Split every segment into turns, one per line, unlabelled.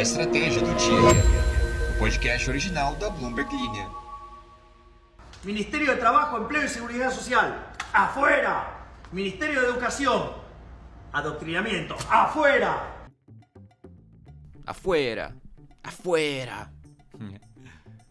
Estratégia do Dia, o podcast original da Bloomberg Linha.
Ministerio de Trabajo, Empleo y Seguridad Social, afuera. Ministerio de Educación, adoctrinamiento, afuera.
Afuera, afuera.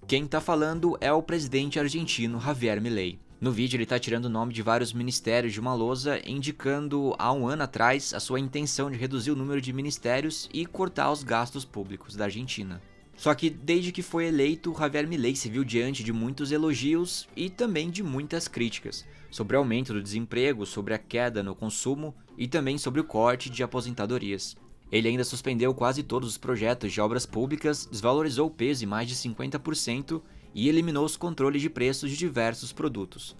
Quem tá falando é o presidente argentino Javier Milei. No vídeo ele tá tirando o nome de vários ministérios de uma lousa, indicando há um ano atrás a sua intenção de reduzir o número de ministérios e cortar os gastos públicos da Argentina. Só que desde que foi eleito, Javier Milei se viu diante de muitos elogios e também de muitas críticas, sobre o aumento do desemprego, sobre a queda no consumo e também sobre o corte de aposentadorias. Ele ainda suspendeu quase todos os projetos de obras públicas, desvalorizou o peso em mais de 50% e eliminou os controles de preços de diversos produtos.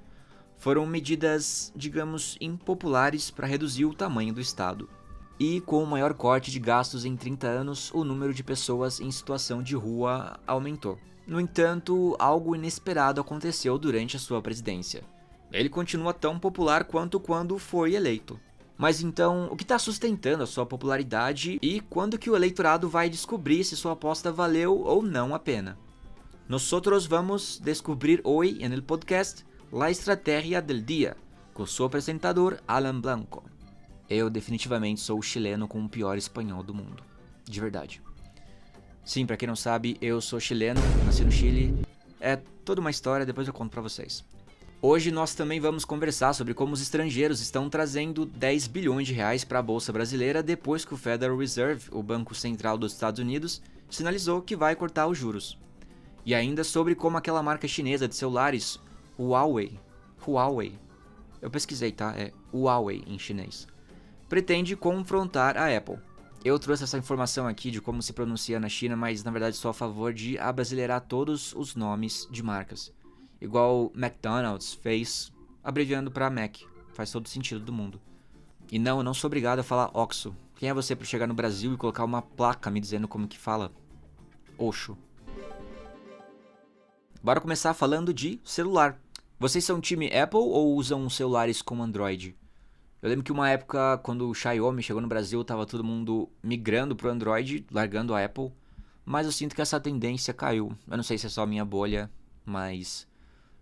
Foram medidas, digamos, impopulares para reduzir o tamanho do Estado. E com o maior corte de gastos em 30 anos, o número de pessoas em situação de rua aumentou. No entanto, algo inesperado aconteceu durante a sua presidência. Ele continua tão popular quanto quando foi eleito. Mas então, o que está sustentando a sua popularidade e quando que o eleitorado vai descobrir se sua aposta valeu ou não a pena? Nosotros vamos descubrir hoy en el podcast La Estrategia del Día, com seu apresentador Alan Blanco. Eu definitivamente sou o chileno com o pior espanhol do mundo. De verdade. Sim, pra quem não sabe, eu sou chileno, nasci no Chile. É toda uma história, depois eu conto pra vocês. Hoje nós também vamos conversar sobre como os estrangeiros estão trazendo 10 bilhões de reais para a Bolsa Brasileira depois que o Federal Reserve, o Banco Central dos Estados Unidos, sinalizou que vai cortar os juros. E ainda sobre como aquela marca chinesa de celulares, Huawei, eu pesquisei, tá? É Huawei em chinês, pretende confrontar a Apple. Eu trouxe essa informação aqui de como se pronuncia na China, mas na verdade sou a favor de abrasileirar todos os nomes de marcas. Igual McDonald's fez, abreviando para Mac. Faz todo sentido do mundo. E não, eu não sou obrigado a falar Oxo. Quem é você para chegar no Brasil e colocar uma placa me dizendo como que fala? Oxo. Bora começar falando de celular. Vocês são time Apple ou usam celulares com Android? Eu lembro que uma época, quando o Xiaomi chegou no Brasil, tava todo mundo migrando pro Android, largando a Apple. Mas eu sinto que essa tendência caiu. Eu não sei se é só a minha bolha, mas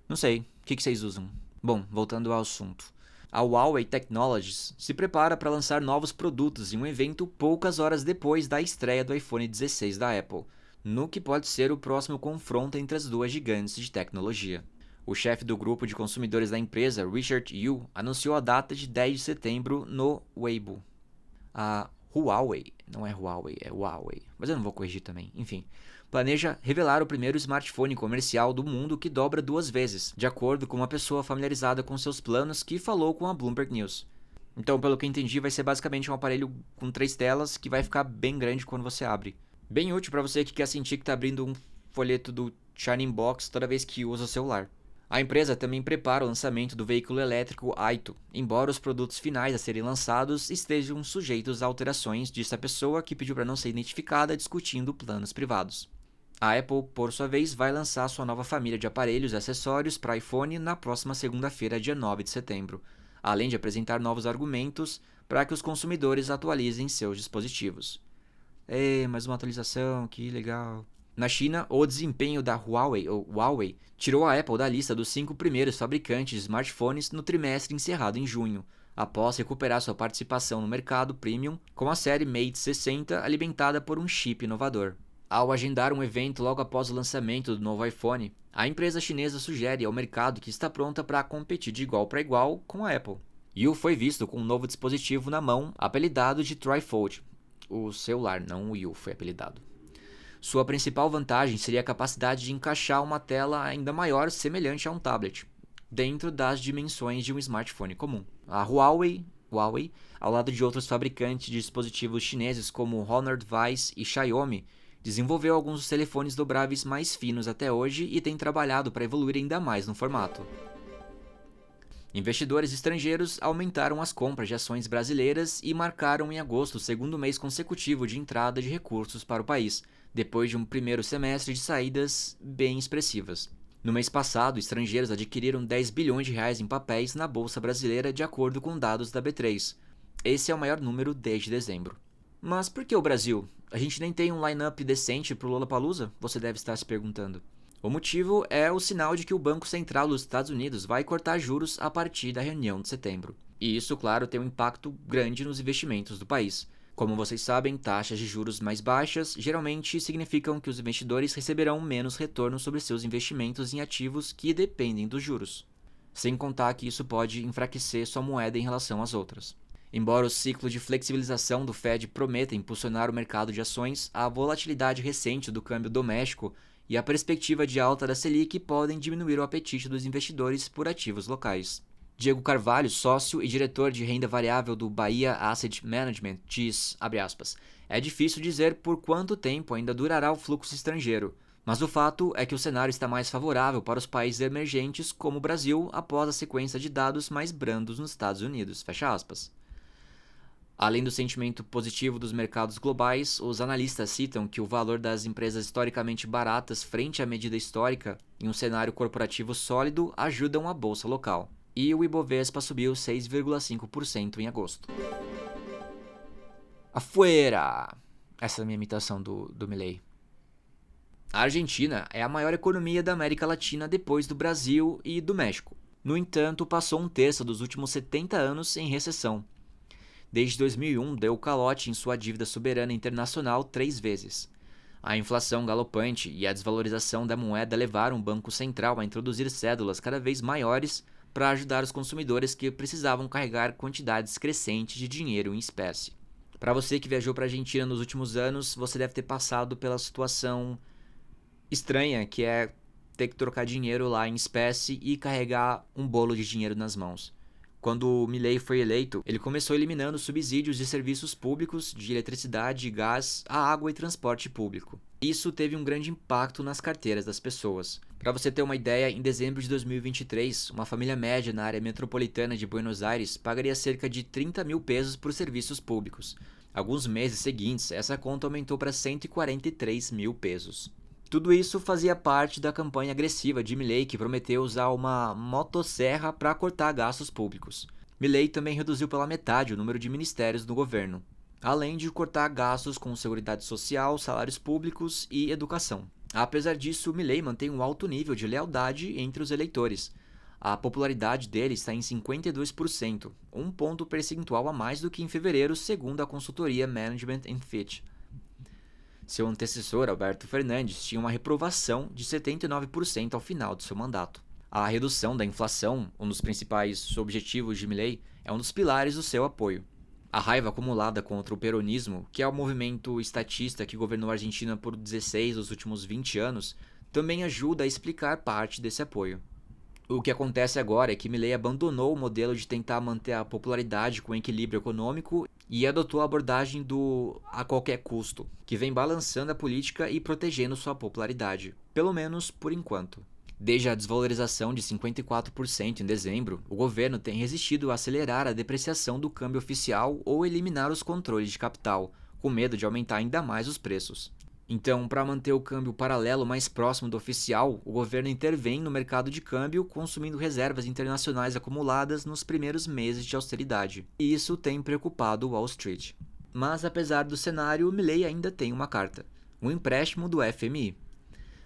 não sei. O que vocês usam? Bom, voltando ao assunto. A Huawei Technologies se prepara para lançar novos produtos em um evento poucas horas depois da estreia do iPhone 16 da Apple, no que pode ser o próximo confronto entre as duas gigantes de tecnologia. O chefe do grupo de consumidores da empresa, Richard Yu, anunciou a data de 10 de setembro no Weibo. A Huawei, não é Huawei, é Huawei, mas eu não vou corrigir também, enfim, planeja revelar o primeiro smartphone comercial do mundo que dobra 2 vezes, de acordo com uma pessoa familiarizada com seus planos que falou com a Bloomberg News. Então, pelo que eu entendi, vai ser basicamente um aparelho com 3 telas que vai ficar bem grande quando você abre. Bem útil para você que quer sentir que está abrindo um folheto do Shining Box toda vez que usa o celular. A empresa também prepara o lançamento do veículo elétrico Aito, embora os produtos finais a serem lançados estejam sujeitos a alterações, disse a pessoa que pediu para não ser identificada discutindo planos privados. A Apple, por sua vez, vai lançar sua nova família de aparelhos e acessórios para iPhone na próxima segunda-feira, dia 9 de setembro, além de apresentar novos argumentos para que os consumidores atualizem seus dispositivos. Mais uma atualização, que legal. Na China, o desempenho da Huawei tirou a Apple da lista dos 5 primeiros fabricantes de smartphones no trimestre encerrado em junho, após recuperar sua participação no mercado premium com a série Mate 60 alimentada por um chip inovador. Ao agendar um evento logo após o lançamento do novo iPhone, a empresa chinesa sugere ao mercado que está pronta para competir de igual para igual com a Apple. Yu foi visto com um novo dispositivo na mão, apelidado de Trifold. O celular, não o Yu, foi apelidado. Sua principal vantagem seria a capacidade de encaixar uma tela ainda maior semelhante a um tablet, dentro das dimensões de um smartphone comum. A Huawei, ao lado de outros fabricantes de dispositivos chineses como Honor Device e Xiaomi, desenvolveu alguns dos telefones dobráveis mais finos até hoje e tem trabalhado para evoluir ainda mais no formato. Investidores estrangeiros aumentaram as compras de ações brasileiras e marcaram em agosto o segundo mês consecutivo de entrada de recursos para o país, depois de um primeiro semestre de saídas bem expressivas. No mês passado, estrangeiros adquiriram 10 bilhões de reais em papéis na Bolsa Brasileira de acordo com dados da B3. Esse é o maior número desde dezembro. Mas por que o Brasil? a gente nem tem um line-up decente pro Lollapalooza? Você deve estar se perguntando. O motivo é o sinal de que o Banco Central dos Estados Unidos vai cortar juros a partir da reunião de setembro. E isso, claro, tem um impacto grande nos investimentos do país. Como vocês sabem, taxas de juros mais baixas geralmente significam que os investidores receberão menos retorno sobre seus investimentos em ativos que dependem dos juros. Sem contar que isso pode enfraquecer sua moeda em relação às outras. Embora o ciclo de flexibilização do Fed prometa impulsionar o mercado de ações, a volatilidade recente do câmbio doméstico e a perspectiva de alta da Selic podem diminuir o apetite dos investidores por ativos locais. Diego Carvalho, sócio e diretor de renda variável do Bahia Asset Management, diz, abre aspas, é difícil dizer por quanto tempo ainda durará o fluxo estrangeiro, mas o fato é que o cenário está mais favorável para os países emergentes como o Brasil após a sequência de dados mais brandos nos Estados Unidos, fecha aspas. Além do sentimento positivo dos mercados globais, os analistas citam que o valor das empresas historicamente baratas frente à medida histórica em um cenário corporativo sólido ajudam a bolsa local. E o Ibovespa subiu 6,5% em agosto. Afuera! Essa é a minha imitação do Milei. A Argentina é a maior economia da América Latina depois do Brasil e do México. No entanto, passou um terço dos últimos 70 anos em recessão. Desde 2001, deu calote em sua dívida soberana internacional 3 vezes. A inflação galopante e a desvalorização da moeda levaram o Banco Central a introduzir cédulas cada vez maiores para ajudar os consumidores que precisavam carregar quantidades crescentes de dinheiro em espécie. Para você que viajou para a Argentina nos últimos anos, você deve ter passado pela situação estranha que é ter que trocar dinheiro lá em espécie e carregar um bolo de dinheiro nas mãos. Quando o Milei foi eleito, ele começou eliminando subsídios de serviços públicos, de eletricidade, gás, a água e transporte público. Isso teve um grande impacto nas carteiras das pessoas. Para você ter uma ideia, em dezembro de 2023, uma família média na área metropolitana de Buenos Aires pagaria cerca de 30 mil pesos por serviços públicos. Alguns meses seguintes, essa conta aumentou para 143 mil pesos. Tudo isso fazia parte da campanha agressiva de Milei, que prometeu usar uma motosserra para cortar gastos públicos. Milei também reduziu pela metade o número de ministérios do governo, além de cortar gastos com seguridade social, salários públicos e educação. Apesar disso, Milei mantém um alto nível de lealdade entre os eleitores. A popularidade dele está em 52%, um ponto percentual a mais do que em fevereiro, segundo a consultoria Management & Fitch. Seu antecessor, Alberto Fernandes, tinha uma reprovação de 79% ao final de seu mandato. A redução da inflação, um dos principais objetivos de Milei, é um dos pilares do seu apoio. A raiva acumulada contra o peronismo, que é o movimento estatista que governou a Argentina por 16 dos últimos 20 anos, também ajuda a explicar parte desse apoio. O que acontece agora é que Milei abandonou o modelo de tentar manter a popularidade com equilíbrio econômico e adotou a abordagem do a qualquer custo, que vem balançando a política e protegendo sua popularidade, pelo menos por enquanto. Desde a desvalorização de 54% em dezembro, o governo tem resistido a acelerar a depreciação do câmbio oficial ou eliminar os controles de capital, com medo de aumentar ainda mais os preços. Então, para manter o câmbio paralelo mais próximo do oficial, o governo intervém no mercado de câmbio, consumindo reservas internacionais acumuladas nos primeiros meses de austeridade. E isso tem preocupado Wall Street. Mas, apesar do cenário, Milei ainda tem uma carta: um empréstimo do FMI.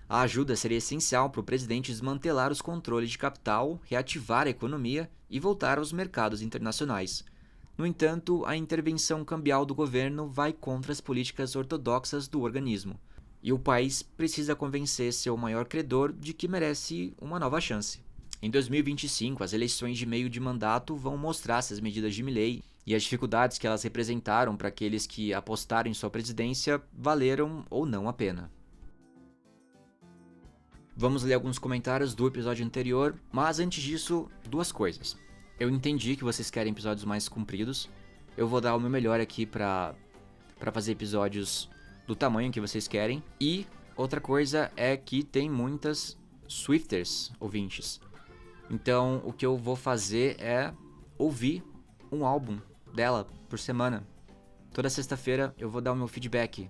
A ajuda seria essencial para o presidente desmantelar os controles de capital, reativar a economia e voltar aos mercados internacionais. No entanto, a intervenção cambial do governo vai contra as políticas ortodoxas do organismo, e o país precisa convencer seu maior credor de que merece uma nova chance. Em 2025, as eleições de meio de mandato vão mostrar se as medidas de Milei e as dificuldades que elas representaram para aqueles que apostaram em sua presidência valeram ou não a pena. Vamos ler alguns comentários do episódio anterior, mas antes disso, duas coisas. Eu entendi que vocês querem episódios mais compridos. Eu vou dar o meu melhor aqui pra fazer episódios do tamanho que vocês querem. E outra coisa é que tem muitas Swifters ouvintes. Então o que eu vou fazer é ouvir um álbum dela por semana. Toda sexta-feira eu vou dar o meu feedback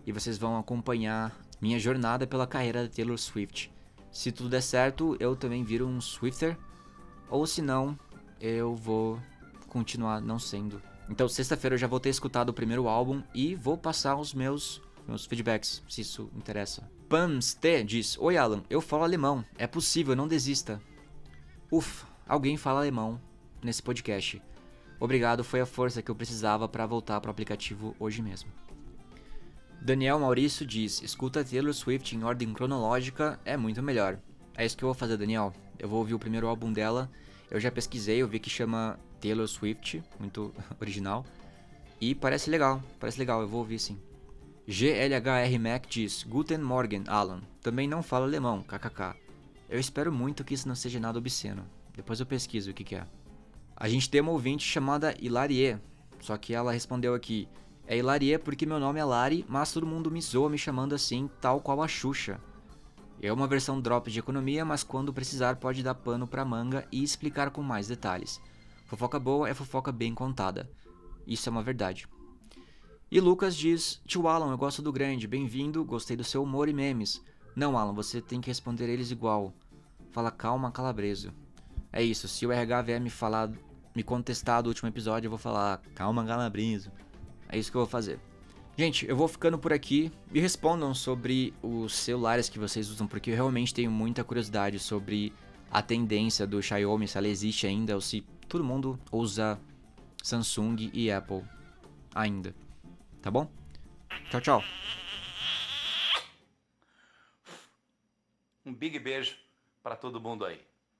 e vocês vão acompanhar minha jornada pela carreira da Taylor Swift. Se tudo der certo, eu também viro um Swifter. Ou se não, eu vou continuar não sendo Então, sexta-feira eu já vou ter escutado o primeiro álbum e vou passar os meus feedbacks, se isso interessa. Pams T diz: Oi Alan, eu falo alemão, é possível, não desista. Ufa, alguém fala alemão nesse podcast. Obrigado, foi a força que eu precisava para voltar pro aplicativo hoje mesmo. Daniel Maurício diz: escuta Taylor Swift em ordem cronológica, é muito melhor. É isso que eu vou fazer, Daniel. Eu vou ouvir o primeiro álbum dela. Eu já pesquisei, eu vi que chama Taylor Swift, muito original. E parece legal, eu vou ouvir sim. GLHR Mac diz: Guten Morgen, Alan. Também não fala alemão, kkk. Eu espero muito que isso não seja nada obsceno. Depois eu pesquiso o que é. A gente tem uma ouvinte chamada Hilarie, só que ela respondeu aqui: é Hilarie porque meu nome é Lari, mas todo mundo me zoa me chamando assim, tal qual a Xuxa. É uma versão drop de economia, mas quando precisar pode dar pano pra manga e explicar com mais detalhes. Fofoca boa é fofoca bem contada. Isso é uma verdade. E Lucas diz: tio Alan, eu gosto do grande, bem-vindo, gostei do seu humor e memes. Não, Alan, você tem que responder eles igual. Fala calma, calabreso. É isso, se o RH vier me contestar do último episódio, eu vou falar calma, calabreso. É isso que eu vou fazer. Gente, eu vou ficando por aqui. Me respondam sobre os celulares que vocês usam, porque eu realmente tenho muita curiosidade sobre a tendência do Xiaomi, se ela existe ainda, ou se todo mundo usa Samsung e Apple ainda. Tá bom? Tchau, tchau.
Um big beijo para todo mundo aí.